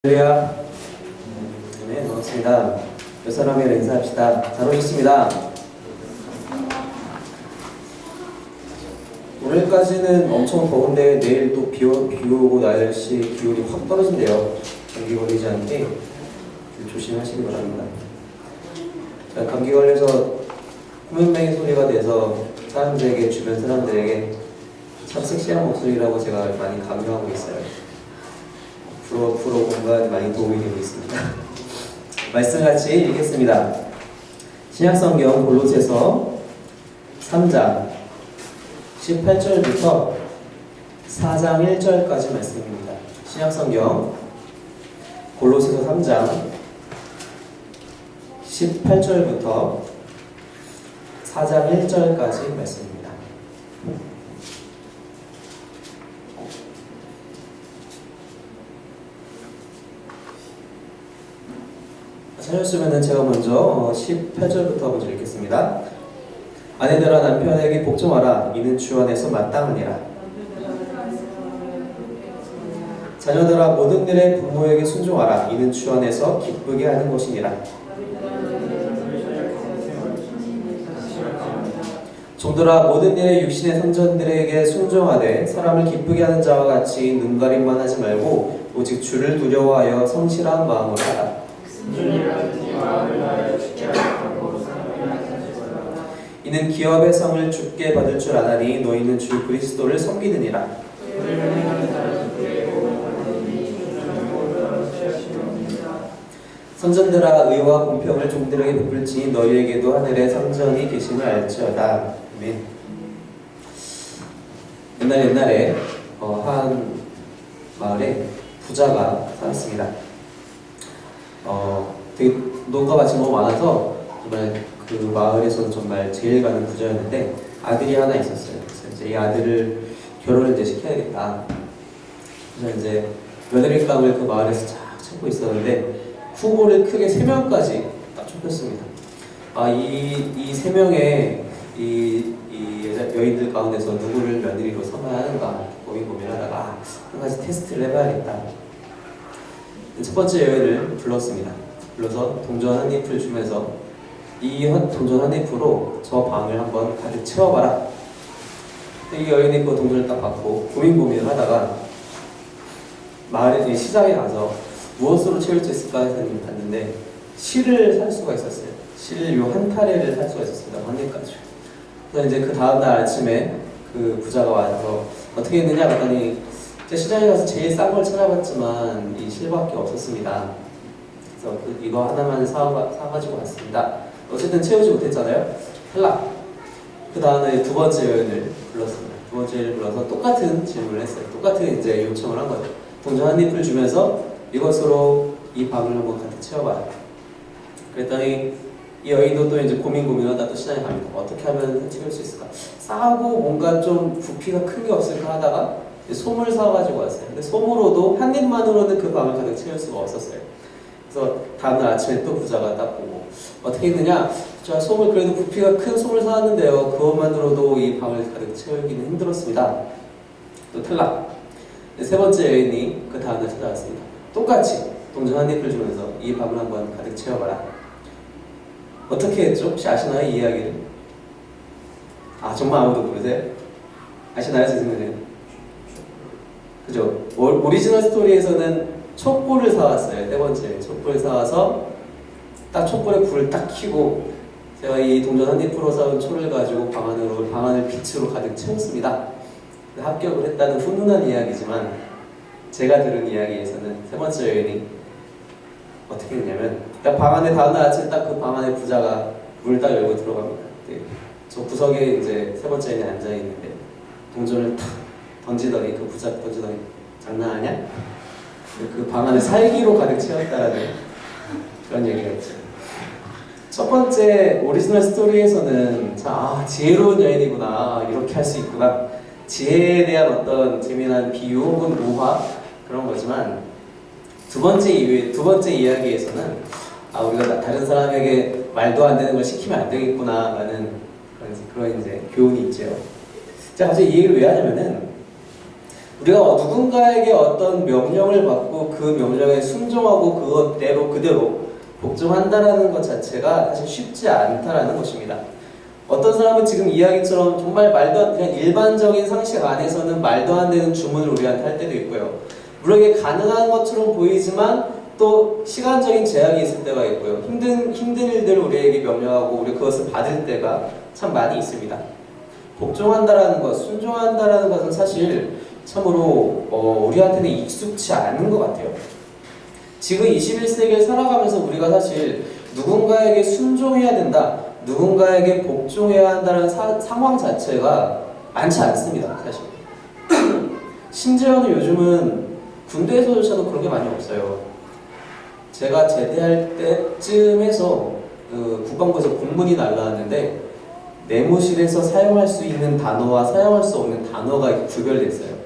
할렐루야. 네, 반갑습니다. 몇 사람이랑 인사합시다. 잘 오셨습니다. 오늘까지는 엄청 더운데 내일 또 비 오고 날씨 기온이 확 떨어진대요. 감기 걸리지 않게 조심하시기 바랍니다. 자, 감기 걸려서 코맹맹이 소리가 돼서 사람들에게, 주변 사람들에게 참 섹시한 목소리라고 제가 많이 강요하고 있어요. 프로 공부에 많이 도움이 되고 있습니다. 말씀 같이 읽겠습니다. 신약성경 골로새서 3장 18절부터 4장 1절까지 말씀입니다. 신약성경 골로새서 3장 18절부터 4장 1절까지 말씀입니다. 찾으시면 제가 먼저 18절부터 먼저 읽겠습니다. 아내들아 남편에게 복종하라. 이는 주 안에서 마땅하니라. 자녀들아 모든 일에 부모에게 순종하라. 이는 주 안에서 기쁘게 하는 것이니라. 종들아 모든 일에 육신의 선전들에게 순종하되 사람을 기쁘게 하는 자와 같이 눈가림만 하지 말고 오직 주를 두려워하여 성실한 마음으로 하라. 이는 기업의 성을 주께 받을 줄 아나니 너희는 주 그리스도를 섬기느니라. 선전들아 의와 공평을 종들에게 베풀지니 너희에게도 하늘에 선전이 계심을 알지어다. 아멘. 옛날에 한 마을에 부자가 살았습니다. 되게 농가가 너무 많아서 정말 그 마을에서는 정말 제일 가는 부자였는데 아들이 하나 있었어요. 그래서 이제 이 아들을 결혼을 이제 시켜야겠다. 그래서 이제 며느리감을 그 마을에서 쫙 찾고 있었는데 후보를 크게 3명까지 딱 좁혔습니다. 이 3명의 이 여인들 가운데서 누구를 며느리로 삼아야 하는가 고민하다가 한 가지 테스트를 해봐야겠다. 첫 번째 여인을 불렀습니다. 불러서 동전 한 잎을 주면서 이 동전 한 잎으로 저 방을 한번 가득 채워봐라. 이 여인이 그 동전을 딱 받고 고민을 하다가 마을에 시장에 가서 무엇으로 채울 수 있을까 해서 봤는데 실을 살 수가 있었어요. 실 요 한 타래를 살 수가 있었습니다. 한 잎까지. 그래서 이제 그 다음날 아침에 그 부자가 와서 어떻게 했느냐 봤더니 시장에 가서 제일 싼 걸 찾아봤지만 이 실밖에 없었습니다. 그래서 이거 하나만 사가지고 왔습니다. 어쨌든 채우지 못했잖아요. 탈락. 그 다음에 두 번째 여인을 불렀습니다. 두 번째 여인을 불러서 똑같은 질문을 했어요. 똑같은 이제 요청을 한 거예요. 동전 한 잎을 주면서 이것으로 이 방을 한번 가득 채워봐라. 그랬더니 이 여인도 또 이제 고민하다 또 시장에 갑니다. 어떻게 하면 채울 수 있을까? 싸고 뭔가 좀 부피가 큰 게 없을까 하다가 솜을 사가지고 왔어요. 근데 솜으로도 한 입만으로는 그 방을 가득 채울 수가 없었어요. 그래서 다음날 아침에 또 부자가 딱 보고 어떻게 했느냐? 자, 솜을 그래도 부피가 큰 솜을 사왔는데요. 그것만으로도 이 방을 가득 채우기는 힘들었습니다. 또 탈락. 세 번째 여인이 그 다음날 찾아왔습니다. 똑같이 동전 한 잎을 주면서 이 방을 한번 가득 채워봐라. 어떻게 했죠? 혹시 아시나요? 이 이야기를? 정말 아무도 모르세요? 아시나요? 선생님? 그죠? 오리지널 스토리에서는 촛불을 사왔어요. 세 번째 촛불을 사와서 딱 촛불에 불을 딱 켜고 제가 이 동전 한 잎으로 사온 초를 가지고 방 안을 빛으로 가득 채웠습니다. 합격을 했다는 훈훈한 이야기지만 제가 들은 이야기에서는 세 번째 여인이 어떻게 했냐면 딱 방 안에 다음날 아침에 딱 그 방 안에 부자가 문을 딱 열고 들어갑니다. 저 구석에 이제 세 번째 여인이 앉아 있는데 동전을 탁 던지더니 그 부자 던지더니 장난하냐? 그 방 안에 살기로 가득 채웠다라는 그런 얘기가 있죠. 첫 번째 오리지널 스토리에서는 지혜로운 여인이구나, 이렇게 할 수 있구나, 지혜에 대한 어떤 재미난 비유 혹은 모화 그런 거지만 두 번째 이야기에서는 우리가 다른 사람에게 말도 안 되는 걸 시키면 안 되겠구나 라는 그런 이제 교훈이 있죠. 자, 갑자기 이 얘기를 왜 하냐면은 우리가 누군가에게 어떤 명령을 받고 그 명령에 순종하고 그대로 복종한다라는 것 자체가 사실 쉽지 않다라는 것입니다. 어떤 사람은 지금 이야기처럼 정말 그냥 일반적인 상식 안에서는 말도 안 되는 주문을 우리한테 할 때도 있고요. 물론 이게 가능한 것처럼 보이지만 또 시간적인 제약이 있을 때가 있고요. 힘든 일들을 우리에게 명령하고 우리 그것을 받을 때가 참 많이 있습니다. 복종한다라는 것, 순종한다라는 것은 사실 참으로 우리한테는 익숙치 않은 것 같아요. 지금 21세기를 살아가면서 우리가 사실 누군가에게 순종해야 된다, 누군가에게 복종해야 한다는 상황 자체가 많지 않습니다, 사실. 심지어는 요즘은 군대에서조차도 그런 게 많이 없어요. 제가 제대할 때쯤에서 국방부에서 공문이 날라왔는데 내무실에서 사용할 수 있는 단어와 사용할 수 없는 단어가 구별됐어요.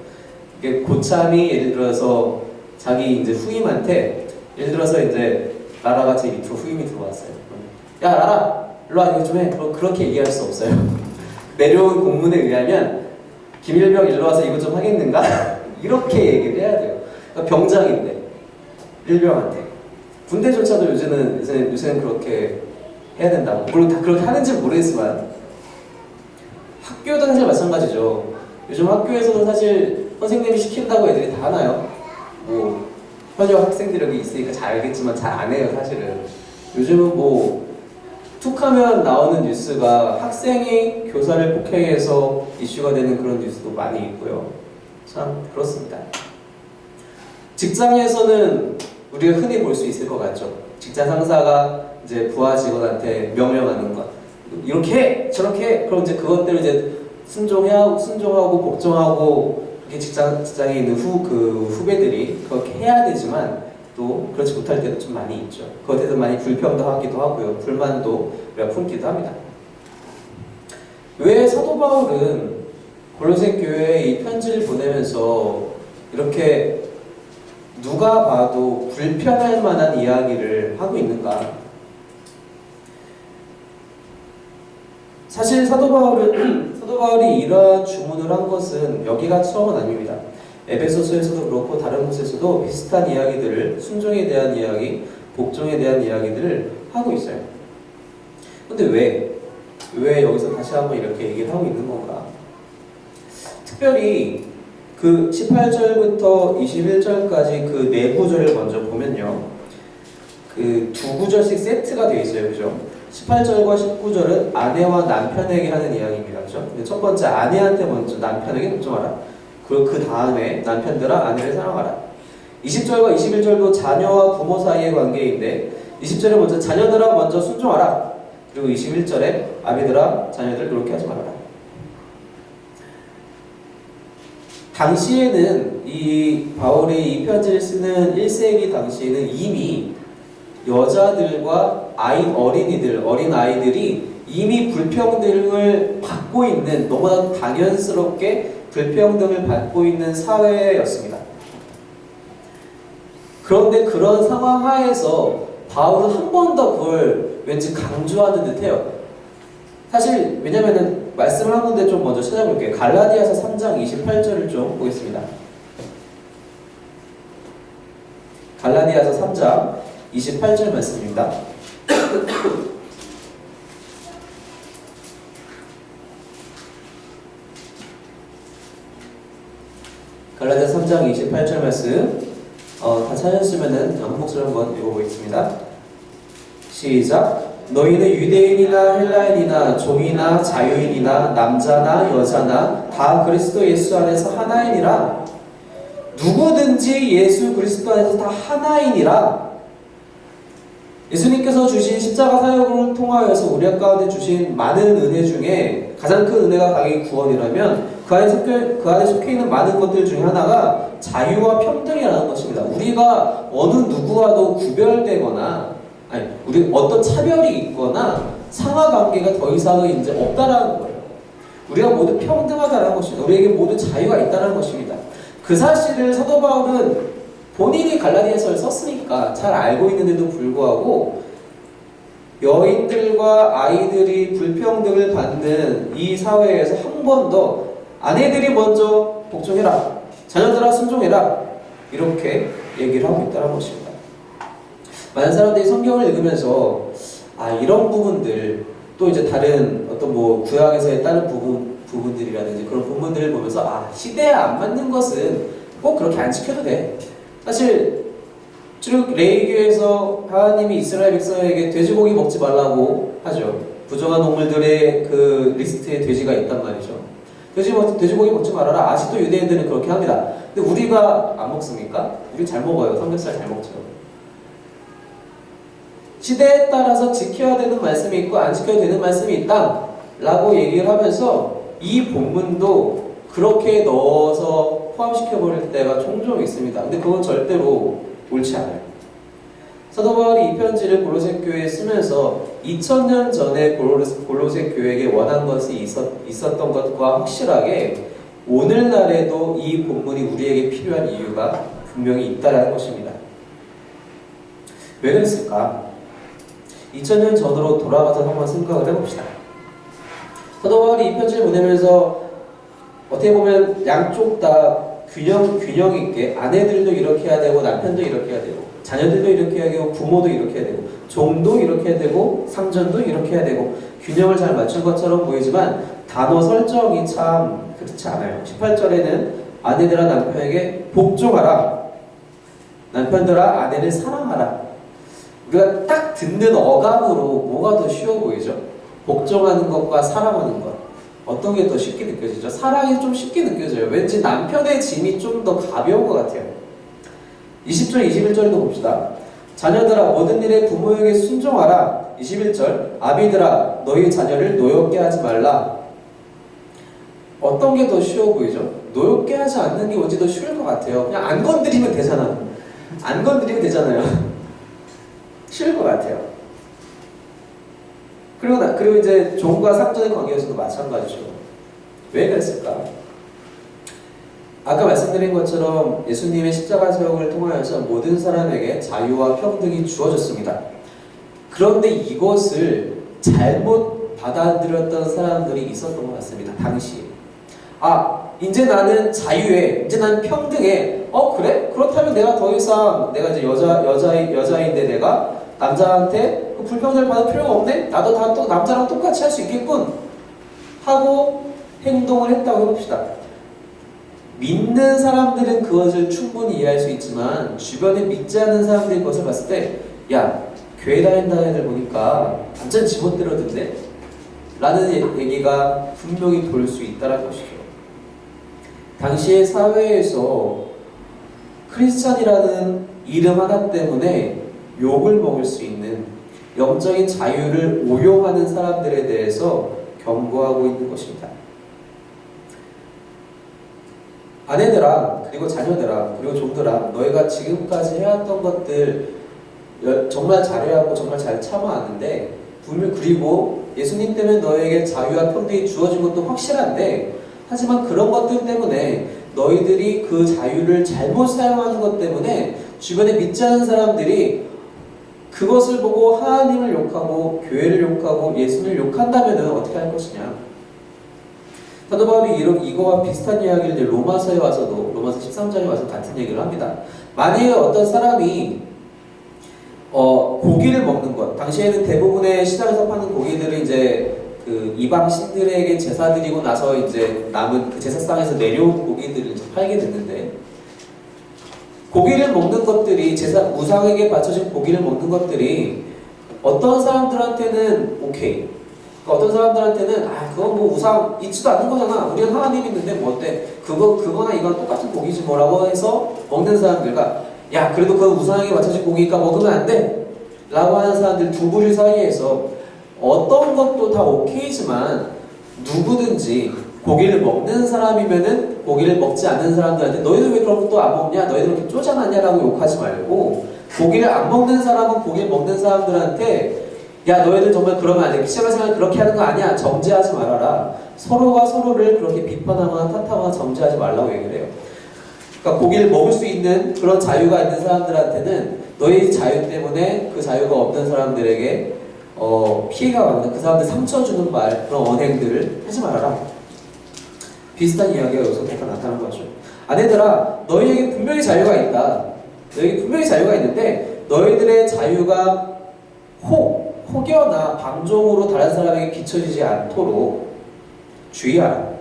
이게 고참이 예를 들어서 자기 이제 후임한테 예를 들어서 이제 라라가 제 밑으로 후임이 들어왔어요. 야 라라, 일로 와 이거 좀 해. 그렇게 얘기할 수 없어요. 내려온 공문에 의하면 김일병 일로 와서 이거 좀 하겠는가? 이렇게 얘기를 해야 돼요. 그러니까 병장인데 일병한테 군대조차도 요새는 그렇게 해야 된다고. 물론 다 그렇게 하는지 모르겠지만 학교도 사실 마찬가지죠. 요즘 학교에서도 사실 선생님이 시킨다고 애들이 다 하나요? 뭐 현역 학생들이 여기 있으니까 잘 알겠지만 잘 안 해요, 사실은. 요즘은 뭐 툭하면 나오는 뉴스가 학생이 교사를 폭행해서 이슈가 되는 그런 뉴스도 많이 있고요. 참 그렇습니다. 직장에서는 우리가 흔히 볼 수 있을 것 같죠. 직장 상사가 이제 부하 직원한테 명령하는 것, 이렇게 해, 저렇게 해. 그럼 이제 그것대로 이제 순종하고 복종하고 이렇게 직장에 있는 후배들이 그렇게 해야 되지만 또 그렇지 못할 때도 좀 많이 있죠. 그것에 대해서 많이 불평하기도 하고요. 불만도 우리가 품기도 합니다. 왜 사도 바울은 골로새 교회에 이 편지를 보내면서 이렇게 누가 봐도 불편할 만한 이야기를 하고 있는가? 사실 사도 바울이 이러한 주문을 한 것은 여기가 처음은 아닙니다. 에베소서에서도 그렇고 다른 곳에서도 비슷한 이야기들을, 순종에 대한 이야기, 복종에 대한 이야기들을 하고 있어요. 근데 왜 여기서 다시 한번 이렇게 얘기를 하고 있는 건가? 특별히 그 18절부터 21절까지 그 네 구절을 먼저 보면요, 그 두 구절씩 세트가 되어 있어요, 그죠? 18절과 19절은 아내와 남편에게 하는 이야기입니다, 그죠? 첫 번째 아내한테 먼저 남편에게 복종하라. 그리고 그 다음에 남편들아 아내를 사랑하라. 20절과 21절도 자녀와 부모 사이의 관계인데 20절에 먼저 자녀들아 먼저 순종하라. 그리고 21절에 아비들아 자녀들 그렇게 하지 말아라. 당시에는 이 바울이 이 편지를 쓰는 1세기 당시에는 이미 여자들과 어린 아이들이 이미 불평등을 받고 있는, 너무나 당연스럽게 불평등을 받고 있는 사회였습니다. 그런데 그런 상황 하에서 바울은 한 번 더 그걸 왠지 강조하는 듯해요. 사실 왜냐면은 말씀을 한 군데 좀 먼저 찾아볼게요. 갈라디아서 3장 28절을 좀 보겠습니다. 갈라디아서 3장 28절 말씀입니다. 갈라디아서 3장 28절 말씀 다 찾으셨으면은 한 목소리 한번 읽어보겠습니다. 시작. 너희는 유대인이나 헬라인이나 종이나 자유인이나 남자나 여자나 다 그리스도 예수 안에서 하나이니라. 누구든지 예수 그리스도 안에서 다 하나이니라. 예수님께서 주신 십자가 사역을 통하여서 우리 가운데 주신 많은 은혜 중에 가장 큰 은혜가 당연히 구원이라면 그 안에 속해 있는 많은 것들 중에 하나가 자유와 평등이라는 것입니다. 우리가 어느 누구와도 구별되거나 우리 어떤 차별이 있거나 상하관계가 더 이상은 이제 없다라는 거예요. 우리가 모두 평등하다는 것입니다. 우리에게 모두 자유가 있다는 것입니다. 그 사실을 사도 바울은 본인이 갈라디아서를 썼으니까 잘 알고 있는데도 불구하고 여인들과 아이들이 불평등을 받는 이 사회에서 한 번 더 아내들이 먼저 복종해라, 자녀들아 순종해라 이렇게 얘기를 하고 있다는 것입니다. 많은 사람들이 성경을 읽으면서 이런 부분들 또 이제 다른 어떤 뭐 구약에서의 다른 부분들이라든지 그런 부분들을 보면서 시대에 안 맞는 것은 꼭 그렇게 안 지켜도 돼. 사실 쭉 레위기에서 하나님이 이스라엘 백성에게 돼지고기 먹지 말라고 하죠. 부정한 동물들의 그 리스트에 돼지가 있단 말이죠. 돼지고기 먹지 말아라. 아직도 유대인들은 그렇게 합니다. 근데 우리가 안 먹습니까? 우리 잘 먹어요. 삼겹살 잘 먹죠. 시대에 따라서 지켜야 되는 말씀이 있고 안 지켜야 되는 말씀이 있다 라고 얘기를 하면서 이 본문도 그렇게 넣어서 포함시켜버릴 때가 종종 있습니다. 근데 그건 절대로 옳지 않아요. 사도 바울이 이 편지를 골로새 교회에 쓰면서 2000년 전에 골로새 교회에게 원한 것이 있었던 것과 확실하게 오늘날에도 이 본문이 우리에게 필요한 이유가 분명히 있다는 것입니다. 왜 그랬을까? 2000년 전으로 돌아가서 한번 생각을 해봅시다. 사도 바울이 이 편지를 보내면서 어떻게 보면 양쪽 다 균형 있게 아내들도 이렇게 해야 되고 남편도 이렇게 해야 되고 자녀들도 이렇게 해야 되고 부모도 이렇게 해야 되고 종도 이렇게 해야 되고 상전도 이렇게 해야 되고 균형을 잘 맞춘 것처럼 보이지만 단어 설정이 참 그렇지 않아요. 18절에는 아내들아 남편에게 복종하라, 남편들아 아내를 사랑하라. 우리가 딱 듣는 어감으로 뭐가 더 쉬워 보이죠? 복종하는 것과 사랑하는 것. 어떤 게 더 쉽게 느껴지죠? 사랑이 좀 쉽게 느껴져요. 왠지 남편의 짐이 좀 더 가벼운 것 같아요. 20절, 21절도 봅시다. 자녀들아 모든 일에 부모에게 순종하라. 21절 아비들아 너희 자녀를 노엽게 하지 말라. 어떤 게 더 쉬워 보이죠? 노엽게 하지 않는 게 왠지 더 쉬울 것 같아요. 그냥 안 건드리면 되잖아. 안 건드리면 되잖아요. 쉬울 것 같아요. 그리고 이제 종과 상전의 관계에서도 마찬가지죠. 왜 그랬을까? 아까 말씀드린 것처럼 예수님의 십자가 사역을 통하여서 모든 사람에게 자유와 평등이 주어졌습니다. 그런데 이것을 잘못 받아들였던 사람들이 있었던 것 같습니다. 당시에. 이제 나는 자유해. 이제 나는 평등해. 그래? 그렇다면 내가 더 이상 내가 이제 여자인데 내가 남자한테 불평을 받을 필요가 없네? 나도 다 또 남자랑 똑같이 할 수 있겠군 하고 행동을 했다고 해봅시다. 믿는 사람들은 그것을 충분히 이해할 수 있지만 주변에 믿지 않는 사람들이 그것을 봤을 때 교회 다닌다는 애들 보니까 완전 지멋대로 듣네? 라는 얘기가 분명히 돌 수 있다는 것이죠. 당시의 사회에서 크리스찬이라는 이름 하나 때문에 욕을 먹을 수 있는 영적인 자유를 오용하는 사람들에 대해서 경고하고 있는 것입니다. 아내들아, 그리고 자녀들아, 그리고 종들아, 너희가 지금까지 해왔던 것들 정말 잘해왔고 정말 잘 참아왔는데 그리고 예수님 때문에 너에게 자유와 평등이 주어진 것도 확실한데 하지만 그런 것들 때문에 너희들이 그 자유를 잘못 사용하는 것 때문에 주변에 믿지 않는 사람들이 그것을 보고 하나님을 욕하고 교회를 욕하고 예수님을 욕한다면 어떻게 할 것이냐. 사도 바울이 이거와 비슷한 이야기를 이제 로마서에 와서도 로마서 13장에 와서 같은 얘기를 합니다. 만약에 어떤 사람이 고기를 먹는 것, 당시에는 대부분의 시장에서 파는 고기들을 이제 그 이방 신들에게 제사 드리고 나서 이제 남은 그 제사상에서 내려온 고기들을 이제 팔게 됐는데, 고기를 먹는 것들이 우상에게 바쳐진 고기를 먹는 것들이 어떤 사람들한테는 오케이, 어떤 사람들한테는 그건 뭐 우상 있지도 않는 거잖아, 우리는 하나님 있는데 뭐 어때, 그거나 이건 똑같은 고기지 뭐라고 해서 먹는 사람들과 그래도 그건 우상에게 바쳐진 고기니까 먹으면 안 돼 라고 하는 사람들 두 부류 사이에서 어떤 것도 다 오케이지만 누구든지 고기를 먹는 사람이면은 고기를 먹지 않는 사람들한테 너희들 왜 그런 것도 안 먹냐, 너희들 이렇게 쪼잔하냐라고 욕하지 말고, 고기를 안 먹는 사람은 고기를 먹는 사람들한테 너희들 정말 그러면 안 돼, 기생활 생활 그렇게 하는 거 아니야, 정죄하지 말아라. 서로가 서로를 그렇게 비판하거나 탓하거나 정죄하지 말라고 얘기를 해요. 그러니까 고기를 먹을 수 있는 그런 자유가 있는 사람들한테는 너희 자유 때문에 그 자유가 없는 사람들에게 피해가 받는, 그 사람들 상처 주는 말, 그런 언행들을 하지 말아라. 비슷한 이야기가 여기서 잠깐 나타난 거죠. 아내들아, 너희에게 분명히 자유가 있다. 너희에게 분명히 자유가 있는데 너희들의 자유가 혹여나 방종으로 다른 사람에게 비춰지지 않도록 주의하라.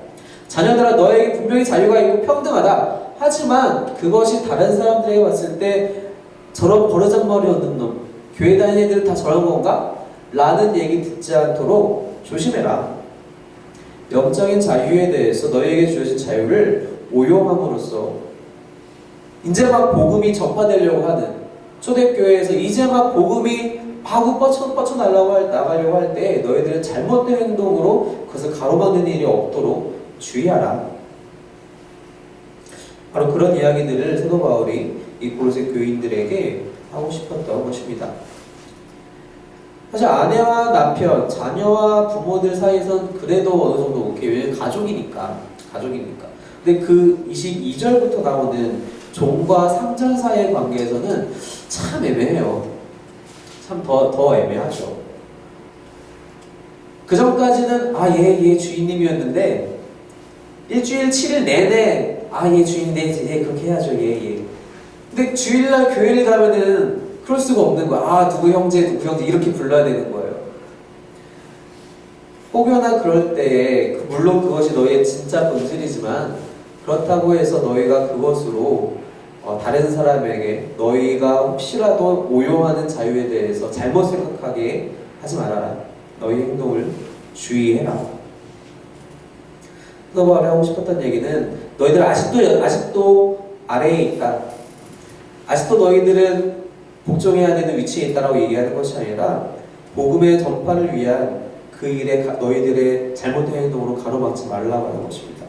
자녀들아, 너희에게 분명히 자유가 있고 평등하다. 하지만 그것이 다른 사람들에게 봤을 때 저런 버르장머리 없는 놈, 교회 다니는 애들은 다 저런 건가? 라는 얘기 듣지 않도록 조심해라. 영적인 자유에 대해서 너희에게 주어진 자유를 오용함으로써 이제 막 복음이 전파되려고 하는 초대교회에서 이제 막 복음이 마구 나가려고 할 때 너희들은 잘못된 행동으로 그것을 가로막는 일이 없도록 주의하라. 바로 그런 이야기들을 사도 바울이 이 고로새 교인들에게 하고 싶었던 것입니다. 사실 아내와 남편, 자녀와 부모들 사이에선 그래도 어느 정도 오케이. 왜냐면 가족이니까. 근데 그 22절부터 나오는 종과 상전 사이의 관계에서는 참 애매해요. 참 더 애매하죠. 그 전까지는 얘 주인님이었는데 일주일 7일 내내 얘 주인인데 얘 그렇게 해야죠. 얘. 근데 주일날 교회를 가면은 그럴 수가 없는 거야. 누구 형제 이렇게 불러야 되는 거예요. 혹여나 그럴 때에 물론 그것이 너희의 진짜 본질이지만 그렇다고 해서 너희가 그것으로 다른 사람에게 너희가 혹시라도 오용하는 자유에 대해서 잘못 생각하게 하지 말아라. 너희 행동을 주의해라. 사도 바울이 하고 싶었던 얘기는 너희들 아직도 아래에 있다. 아직도 너희들은 복종해야 되는 위치에 있다라고 얘기하는 것이 아니라 복음의 전파를 위한 그 일에 너희들의 잘못된 행동으로 가로막지 말라고 하는 것입니다.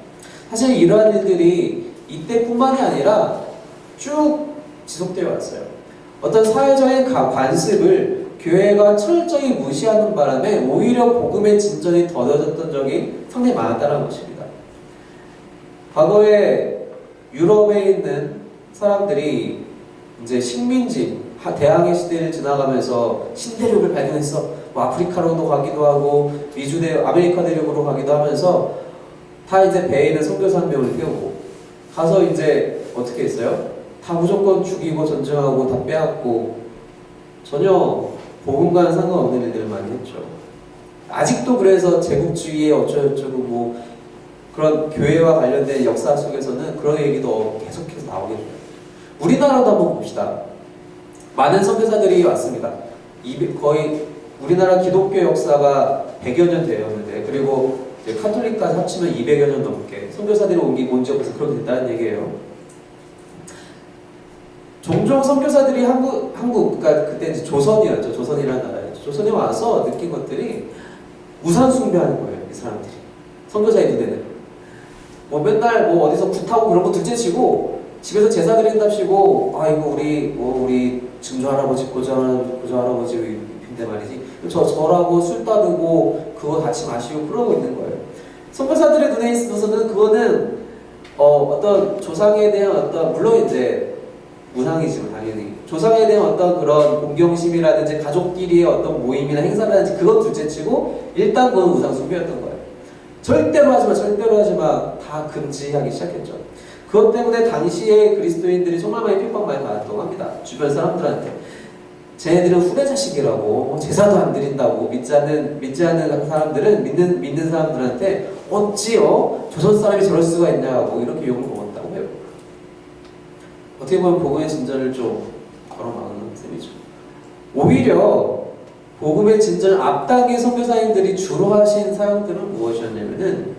사실 이러한 일들이 이때뿐만이 아니라 쭉 지속되어 왔어요. 어떤 사회적인 관습을 교회가 철저히 무시하는 바람에 오히려 복음의 진전이 더뎌졌던 적이 상당히 많았다는 것입니다. 과거에 유럽에 있는 사람들이 이제 식민지, 대항해 시대를 지나가면서 신대륙을 발견했어. 아프리카로도 가기도 하고 아메리카 대륙으로 가기도 하면서 다 이제 배에 있는 선교사 한 명을 태우고 가서 이제 어떻게 했어요? 다 무조건 죽이고 전쟁하고 다 빼앗고 전혀 복음과는 상관없는 일들을 많이 했죠. 아직도 그래서 제국주의에 어쩌고저쩌고 그런 교회와 관련된 역사 속에서는 그런 얘기도 계속해서 나오게 돼요. 우리나라도 한번 봅시다. 많은 선교사들이 왔습니다. 거의 우리나라 기독교 역사가 100여 년 되었는데 그리고 카톨릭까지 합치면 200여 년 넘게 선교사들이 온 지 없어서 그렇게 됐다는 얘기예요. 종종 선교사들이 그러니까 그때 이제 조선이었죠. 조선이라는 나라였죠. 조선에 와서 느낀 것들이 우상 숭배하는 거예요. 이 사람들이. 선교사의 눈에는. 맨날 어디서 굿하고 그런 거 둘째치고 집에서 제사 드린답시고 우리 증조 할아버지 고조 할아버지 인데 말이지 저라고 술 따르고 그거 같이 마시고 그러고 있는 거예요. 선교사들의 눈에 있어서는 그거는 어떤 조상에 대한 물론 이제 우상이지만 당연히 조상에 대한 어떤 그런 공경심이라든지 가족끼리의 어떤 모임이나 행사라든지 그건 둘째치고 일단 그건 우상 숭배였던 거예요. 절대로 하지마 다 금지하기 시작했죠. 그것 때문에 당시에 그리스도인들이 정말 많이 핍박 많이 받았다고 합니다. 주변 사람들한테. 쟤네들은 후대 자식이라고 제사도 안 드린다고 믿지 않는 사람들은 믿는 사람들한테 어찌 조선 사람이 저럴 수가 있냐고 이렇게 욕을 먹었다고 해요. 어떻게 보면 복음의 진전을 좀 걸어막는 셈이죠. 오히려 복음의 진전을 앞당긴 선교사님들이 주로 하신 사역들은 무엇이었냐면은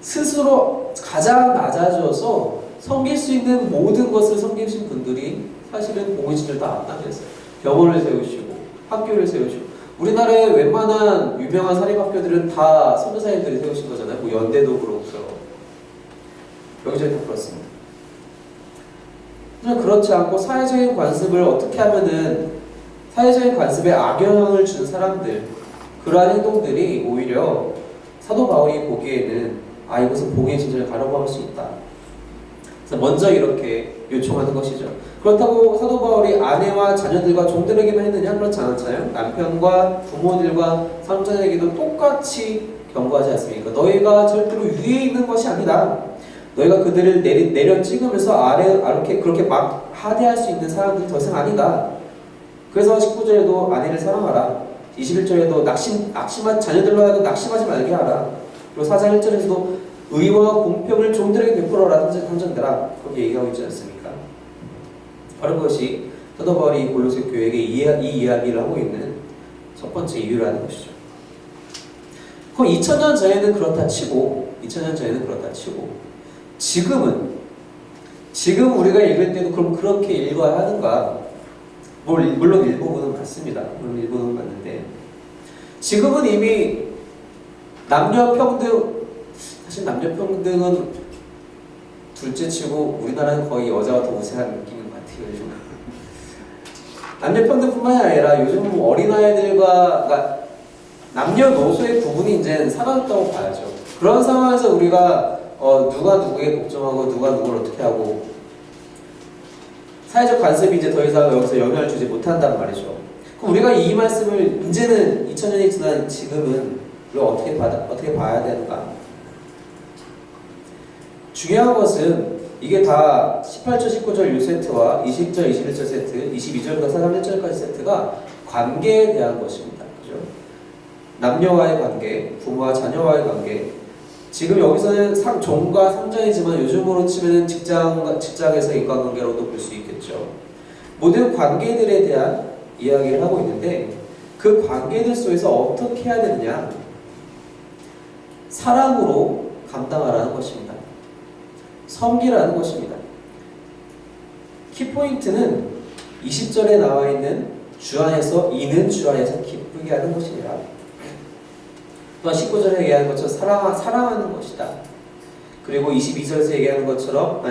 스스로 가장 낮아져서 섬길 수 있는 모든 것을 섬기신 분들이 사실은 복음의 진전을 다 앞당겼어요. 병원을 세우시고 학교를 세우시고 우리나라의 웬만한 유명한 사립학교들은 다 선교사님들이 세우신 거잖아요. 연대도 그렇고요. 여기저기 다 그렇습니다. 그렇지 않고 사회적인 관습을 어떻게 하면은 사회적인 관습에 악영향을 준 사람들 그러한 행동들이 오히려 사도 바울이 보기에는 이것은 복음의 진전을 가로막을 수 있다. 그래서 먼저 이렇게 요청하는 것이죠. 그렇다고 사도 바울이 아내와 자녀들과 종들에게만 했느냐? 그렇지 않았잖아요. 남편과 부모들과 상전에게도 똑같이 경고하지 않습니까? 너희가 절대로 위에 있는 것이 아니다. 너희가 그들을 내려 찍으면서 이렇게 그렇게 막 하대할 수 있는 사람들이 더 이상 아니다. 그래서 19절에도 아내를 사랑하라. 21절에도 자녀들로 하여금 낙심하지 말게 하라. 그리고 4장 1절에서도 의와 공평을 종들에게 베풀어라. 한전대라. 그렇게 얘기하고 있지 않습니까? 바로 그것이 사도 바울이 골로새 교회에게 이 이야기를 하고 있는 첫 번째 이유라는 것이죠. 그럼 2000년 전에는 그렇다 치고 지금 우리가 읽을 때도 그럼 그렇게 읽어야 하는가? 물론 일부분은 맞습니다. 물론 일부분은 맞는데 지금은 이미 사실 남녀평등은 둘째치고 우리나라는 거의 여자가 더 우세한 느낌인 것 같아요. 요즘 남녀평등뿐만이 아니라 요즘 어린아이들과 남녀노소의 구분이 이제 사라졌다고 봐야죠. 그런 상황에서 우리가 누가 누구에게 걱정하고 누가 누구를 어떻게 하고 사회적 간섭이 이제 더 이상 여기서 영향을 주지 못한단 말이죠. 그럼 우리가 이 말씀을 이제는 2000년이 지난 지금은 우리가 어떻게 봐야 되는가? 중요한 것은 이게 다 18절, 19절 1세트와 20절, 21절 세트, 22절부터 4장 1절까지 세트가 관계에 대한 것입니다. 그죠? 남녀와의 관계, 부모와 자녀와의 관계. 지금 여기서는 종과 상전이지만 요즘으로 치면 직장에서 인간관계로도 볼 수 있겠죠. 모든 관계들에 대한 이야기를 하고 있는데 그 관계들 속에서 어떻게 해야 되느냐? 사랑으로 감당하라는 것입니다. 섬기라는 것입니다. 키포인트는 20절에 나와 있는 이는 주 안에서 기쁘게 하는 것이니라. 또한 19절에 얘기하는 것처럼 사랑하는 것이다. 그리고 22절에서 얘기하는 것처럼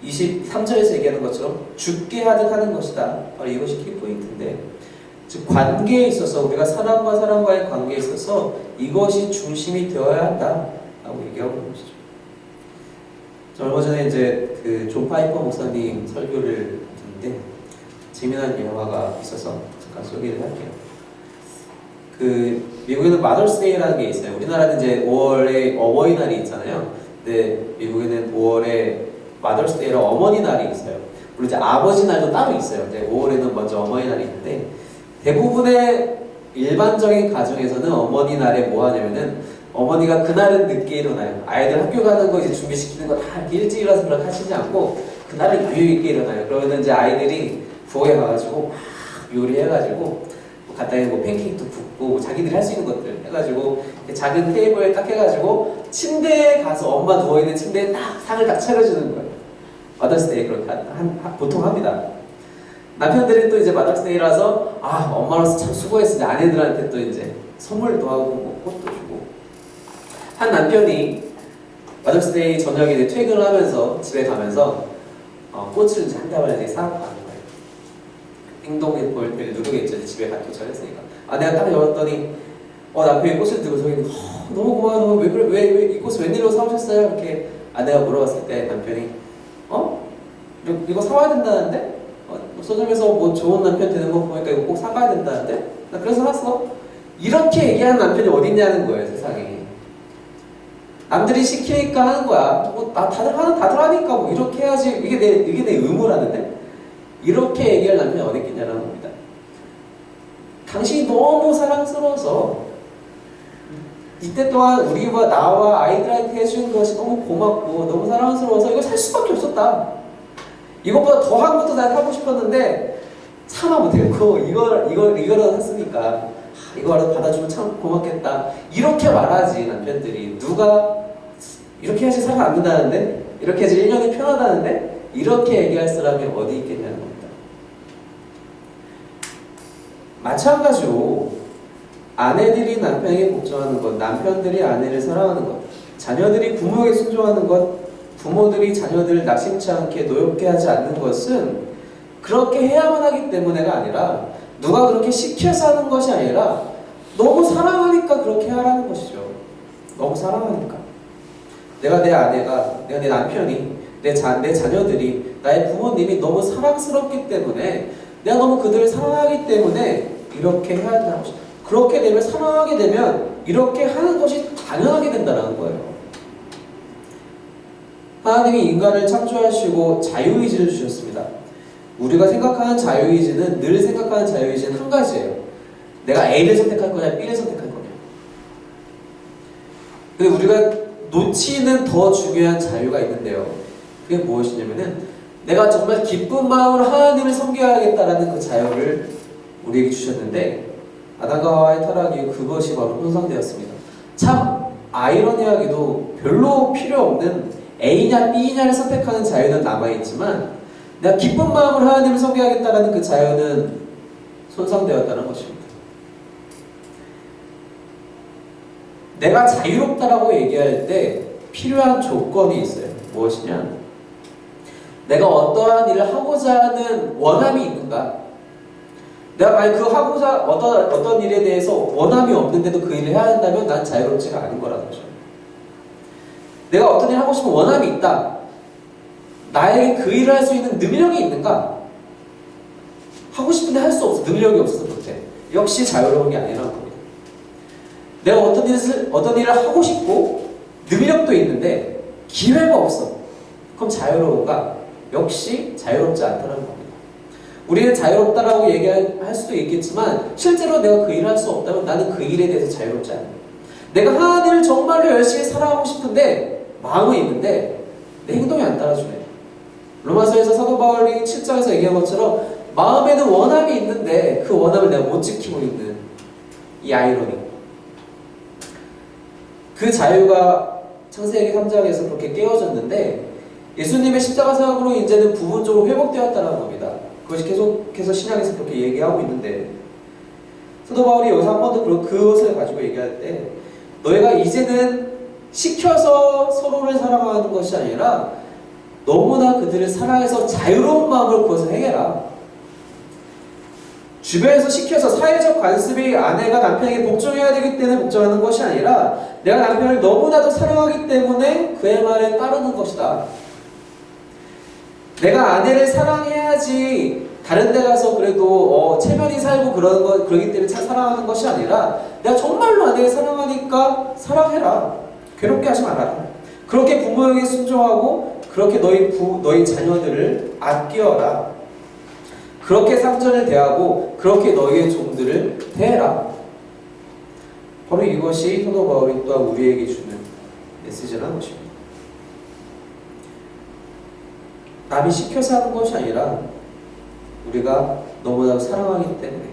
23절에서 얘기하는 것처럼 죽게 하듯 하는 것이다. 바로 이것이 키포인트인데 즉 관계에 있어서 우리가 사람과 사람과의 관계에 있어서 이것이 중심이 되어야 한다 라고 얘기하고 있는 것이죠. 얼마 전에 이제 그 존 파이퍼 목사님 설교를 듣는데 재미난 영화가 있어서 잠깐 소개를 할게요. 그 미국에는 마더스데이라는 게 있어요. 우리나라는 이제 5월에 어버이날이 있잖아요. 근데 미국에는 5월에 마더스데이라 어머니 날이 있어요. 그리고 이제 아버지 날도 따로 있어요. 근데 5월에는 먼저 어머니 날이 있는데 대부분의 일반적인 가정에서는 어머니 날에 뭐 하냐면은 어머니가 그날은 늦게 일어나요. 아이들 학교 가는 거 이제 준비시키는 거 다 이렇게 일찍 일어나서 그렇게 하시지 않고 그날은 여유 있게 일어나요. 그러면 이제 아이들이 부엌에 가가지고 막 요리해가지고 간단히 팬케이크도 굽고 자기들이 할 수 있는 것들 해가지고 작은 테이블에 딱 해가지고 침대에 가서 엄마 누워있는 침대에 딱 상을 딱 차려주는 거예요. 마더스데이 그렇게 보통 합니다. 남편들은 또 이제 마더스데이라서 엄마로서 참 수고했으니 아내들한테 또 이제 선물도 하고 뭐 꽃도 주고 한 남편이 마더스데이 저녁에 이제 퇴근을 하면서 집에 가면서 꽃을 이제 한 다발에 사갖고 가는 거예요. 행동의 볼을 누르겠죠. 집에 도착했으니까. 내가 딱 열었더니 남편이 꽃을 들고 서 있는 너무 고마워요. 왜 이 꽃을 웬일로 사오셨어요? 이렇게 아내가 물어봤을 때 남편이 이거 사와야 된다는데? 서점에서 뭐 좋은 남편 되는 거 보니까 이거 꼭 사가야 된다는데? 나 그래서 샀어. 이렇게 얘기하는 남편이 어딨냐는 거예요, 세상에. 남들이 시키니까 하는 거야. 다들 하니까 뭐 이렇게 해야지. 이게 내 의무라는데? 이렇게 얘기할 남편이 어디 있겠냐는 겁니다. 당신이 너무 사랑스러워서 이때 동안 우리와 나와 아이들한테 해주는 것이 너무 고맙고 너무 사랑스러워서 이걸 살 수밖에 없었다. 이것보다 더한 것도 난 하고 싶었는데 참아 못했고 이거라도 샀으니까 이거라도 받아주면 참 고맙겠다. 이렇게 말하지 남편들이. 누가 이렇게 해야지 사람 안 된다는데? 이렇게 해야지 1년이 편하다는데? 이렇게 얘기할 사람이 어디 있겠냐는 겁니다. 마찬가지로 아내들이 남편에게 걱정하는 것, 남편들이 아내를 사랑하는 것, 자녀들이 부모에게 순종하는 것, 부모들이 자녀들을 낙심치 않게 노엽게 하지 않는 것은 그렇게 해야만 하기 때문에가 아니라 누가 그렇게 시켜서 하는 것이 아니라 너무 사랑하니까 그렇게 하라는 것이죠. 너무 사랑하니까. 내가 내 아내가, 내가 내 남편이, 내 자녀들이, 나의 부모님이 너무 사랑스럽기 때문에 내가 너무 그들을 사랑하기 때문에 이렇게 해야 된다는 것이죠. 그렇게 되면 사랑하게 되면 이렇게 하는 것이 당연하게 된다는 거예요. 하나님이 인간을 창조하시고 자유의지를 주셨습니다. 우리가 생각하는 자유의지는 늘 생각하는 자유의지는 한 가지예요. 내가 A를 선택할 거냐 B를 선택할 거냐. 근데 우리가 놓치는 더 중요한 자유가 있는데요. 그게 무엇이냐면은 내가 정말 기쁜 마음으로 하나님을 섬겨야겠다라는 그 자유를 우리에게 주셨는데 아담과 하와의 타락 이후 그것이 바로 손상되었습니다. 참 아이러니하게도 별로 필요 없는 A냐 B냐를 선택하는 자유는 남아있지만 내가 기쁜 마음으로 하나님을 섬겨야겠다라는 그 자유는 손상되었다는 것입니다. 내가 자유롭다라고 얘기할 때 필요한 조건이 있어요. 무엇이냐? 내가 어떠한 일을 하고자 하는 원함이 있는가? 내가 만약 그 하고자 어떤 일에 대해서 원함이 없는데도 그 일을 해야 한다면 난 자유롭지가 않은 거라는 거죠. 내가 어떤 일을 하고 싶은 원함이 있다. 나에게 그 일을 할 수 있는 능력이 있는가? 하고 싶은데 할 수 없어. 능력이 없어서 못해. 역시 자유로운 게 아니라는 겁니다. 내가 어떤 일을 하고 싶고 능력도 있는데 기회가 없어. 그럼 자유로운가? 역시 자유롭지 않다는 겁니다. 우리는 자유롭다라고 얘기할 수도 있겠지만 실제로 내가 그 일을 할 수 없다면 나는 그 일에 대해서 자유롭지 않아요. 내가 하나님을 정말로 열심히 사랑하고 싶은데 마음은 있는데 내 행동이 안 따라주네. 로마서에서 사도 바울이 7장에서 얘기한 것처럼 마음에는 원함이 있는데 그 원함을 내가 못 지키고 있는 이 아이러니. 그 자유가 창세기 3장에서 그렇게 깨어졌는데 예수님의 십자가 사역으로 이제는 부분적으로 회복되었다는 겁니다. 그것이 계속해서 신약에서 그렇게 얘기하고 있는데 사도 바울이 여기서 한 번 더 그것을 가지고 얘기할 때 너희가 이제는 시켜서 서로를 사랑하는 것이 아니라 너무나 그들을 사랑해서 자유로운 마음으로 그것을 행해라. 주변에서 시켜서 사회적 관습이 아내가 남편에게 복종해야 되기 때문에 복종하는 것이 아니라 내가 남편을 너무나도 사랑하기 때문에 그의 말에 따르는 것이다. 내가 아내를 사랑해야지 다른 데 가서 그래도 체면이 살고 그러기 때문에 사랑하는 것이 아니라 내가 정말로 아내를 사랑하니까 사랑해라. 괴롭게 하지 말아라. 그렇게 부모에게 순종하고 그렇게 너희 자녀들을 아껴라. 그렇게 상전을 대하고 그렇게 너희의 종들을 대해라. 바로 이것이 사도 바울이 또한 우리에게 주는 메시지라는 것입니다. 남이 시켜서 하는 것이 아니라 우리가 너무나 사랑하기 때문에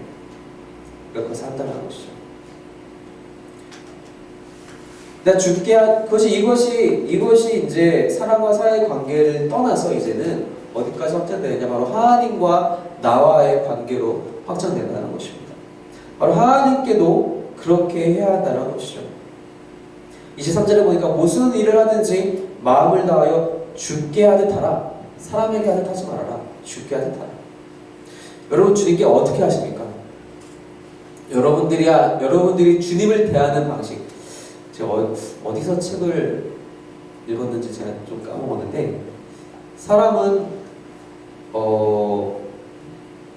우리가 그것을 한다는 것이죠. 이것이 이제 사랑과 사회의 관계를 떠나서 이제는 어디까지 확장되느냐? 바로 하나님과 나와의 관계로 확장된다는 것입니다. 바로 하나님께도 그렇게 해야 한다는 것이죠. 23절에 보니까 무슨 일을 하든지 마음을 다하여 주께 하듯 하라. 사람에게 하듯 하지 말아라. 주께 하듯 하라. 여러분 주님께 어떻게 하십니까? 여러분들이 주님을 대하는 방식. 제가 어디서 책을 읽었는지 제가 좀 까먹었는데 사람은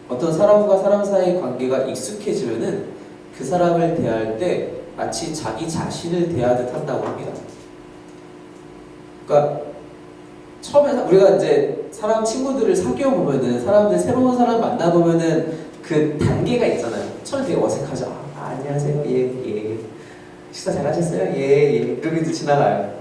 어떤 사람과 사람 사이의 관계가 익숙해지면은 그 사람을 대할 때 마치 자기 자신을 대하듯 한다고 합니다. 그러니까 처음에 우리가 이제 친구들을 사귀어 보면은 새로운 사람 만나 보면은 그 단계가 있잖아요. 처음에 되게 어색하죠. 안녕하세요. 예. 식사 잘 하셨어요? 예. 이러면서 지나가요.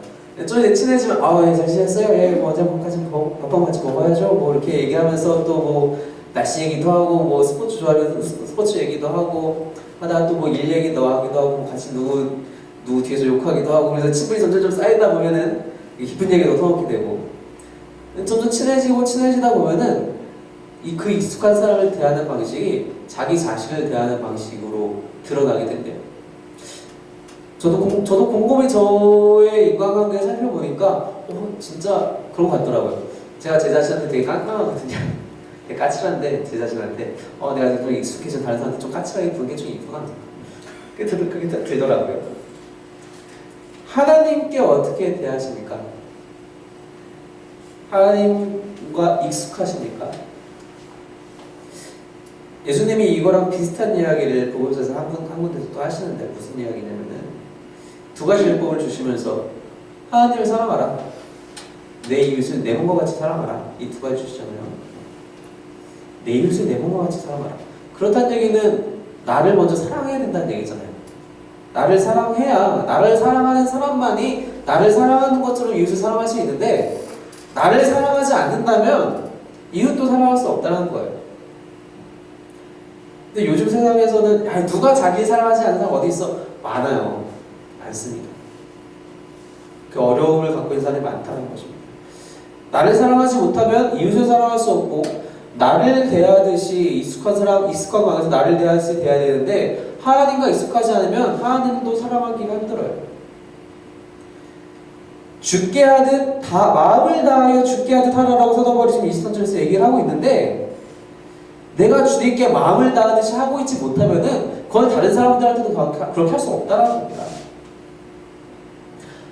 좀 이제 친해지면 예, 잘 지냈어요? 예, 뭐 어제 밥밥 같이 먹어야죠. 뭐 이렇게 얘기하면서 또 뭐 날씨 얘기도 하고 뭐 스포츠 좋아하는 스포츠 얘기도 하고 하다가 또 뭐 일 얘기도 하기도 하고 같이 누구 뒤에서 욕하기도 하고 그래서 친분이 점점 쌓이다 보면은 깊은 얘기도 터놓게 되고 점점 친해지다 보면은 그 익숙한 사람을 대하는 방식이 자기 자신을 대하는 방식으로 드러나게 된대요. 저도 곰곰이 저의 인간관계를 살펴보니까 진짜 그런 것 같더라고요. 제가 제 자신한테 되게 깜깜하거든요. 되게 까칠한데 제 자신한테 내가 좀 익숙해져 다른 사람한테 좀 까칠하게 구는 게 좀 있구나. 그게 되더라고요. 하나님께 어떻게 대하십니까? 하나님과 익숙하십니까? 예수님이 이거랑 비슷한 이야기를 복음서에서 한 군데서 또 하시는데 무슨 이야기냐면은 두 가지 율법을 주시면서 하나님을 사랑하라. 내 이웃을 내 몸과 같이 사랑하라. 이 두 가지 주시잖아요. 내 이웃을 내 몸과 같이 사랑하라. 그렇다는 얘기는 나를 먼저 사랑해야 된다는 얘기잖아요. 나를 사랑해야, 나를 사랑하는 사람만이 나를 사랑하는 것처럼 이웃을 사랑할 수 있는데, 나를 사랑하지 않는다면 이웃도 사랑할 수 없다는 거예요. 근데 요즘 세상에서는 야, 누가 자기를 사랑하지 않는 사람 어디 있어? 많아요. 많습니다. 그 어려움을 갖고 있는 사람이 많다는 것입니다. 나를 사랑하지 못하면 이웃을 사랑할 수 없고, 나를 대하듯이 익숙한 관계에서 나를 대하듯이 대해야 되는데, 하나님과 익숙하지 않으면 하나님도 사랑하기가 힘들어요. 죽게 하듯 마음을 다하여 죽게 하듯 하라라고 사도 바울이 지금 23절에서 얘기를 하고 있는데, 내가 주님께 마음을 다하듯이 하고 있지 못하면은 그건 다른 사람들한테도 그렇게 할 수 없다는 겁니다.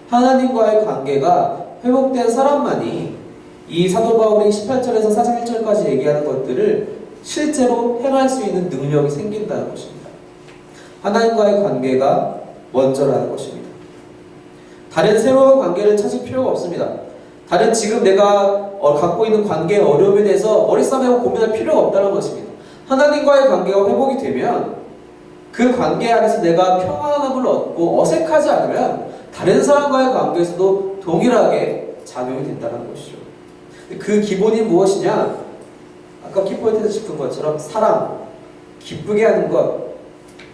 하나님과의 관계가 회복된 사람만이 이 사도 바울이 18절에서 4장 1절까지 얘기하는 것들을 실제로 행할 수 있는 능력이 생긴다는 것입니다. 하나님과의 관계가 먼저라는 것입니다. 다른 새로운 관계를 찾을 필요가 없습니다. 다른 지금 내가 갖고 있는 관계의 어려움에 대해서 머리 싸매고 고민할 필요가 없다는 것입니다. 하나님과의 관계가 회복이 되면 그 관계 안에서 내가 평안함을 얻고 어색하지 않으면 다른 사람과의 관계에서도 동일하게 작용이 된다는 것이죠. 그 기본이 무엇이냐? 아까 키포인트에서 짚은 것처럼 사랑, 기쁘게 하는 것,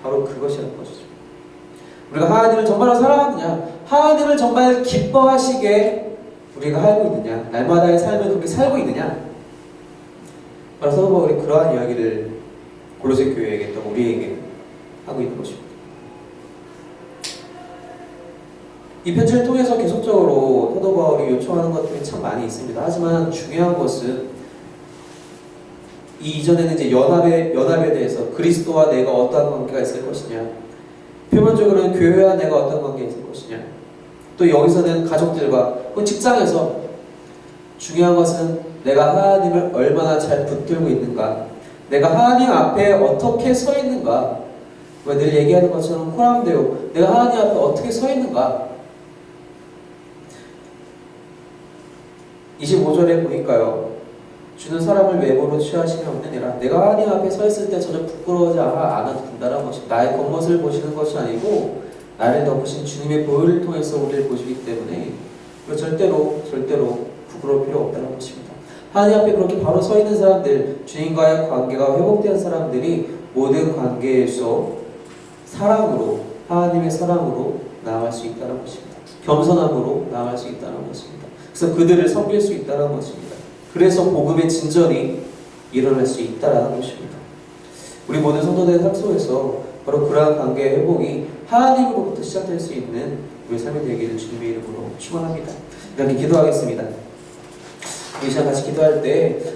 바로 그것이라는 것이죠. 우리가 하나님을 정말로 사랑하느냐, 하나님을 정말 기뻐하시게 우리가 살고 있느냐, 날마다의 삶을 그렇게 살고 있느냐, 바로 사도 바울이 그러한 이야기를 골로새 교회에게 또 우리에게 하고 있는 것입니다. 이 편지를 통해서 계속적으로 사도 바울이 요청하는 것들이 참 많이 있습니다. 하지만 중요한 것은 이 이전에는 이제 연합에 대해서 그리스도와 내가 어떠한 관계가 있을 것이냐, 표면적으로는 교회와 내가 어떤 관계가 있을 것이냐, 또 여기서는 가족들과 직장에서 중요한 것은 내가 하나님을 얼마나 잘 붙들고 있는가, 내가 하나님 앞에 어떻게 서 있는가, 늘 얘기하는 것처럼 코람데오, 내가 하나님 앞에 어떻게 서 있는가. 25절에 보니까요, 주는 사람을 외모로 취하시면 없느니라. 내가 하나님 앞에 서 있을 때 전혀 부끄러워하지 않아도 된다는 것이, 나의 겉멋을 보시는 것이 아니고 나를 덮으신 주님의 보혈을 통해서 우리를 보시기 때문에 절대로 부끄러울 필요 없다는 것입니다. 하나님 앞에 그렇게 바로 서 있는 사람들, 주님과의 관계가 회복된 사람들이 모든 관계에서 사랑으로, 하나님의 사랑으로 나아갈 수 있다는 것입니다. 겸손함으로 나아갈 수 있다는 것입니다. 그래서 그들을 섬길 수 있다는 것입니다. 그래서 복음의 진전이 일어날 수 있다는 것입니다. 우리 모든 성도들의 삶 속에서 바로 그러한 관계의 회복이 하나님으로부터 시작될 수 있는 우리 삶이 되기를 주님의 이름으로 축원합니다. 이렇게 기도하겠습니다. 우리 시간 같이 기도할 때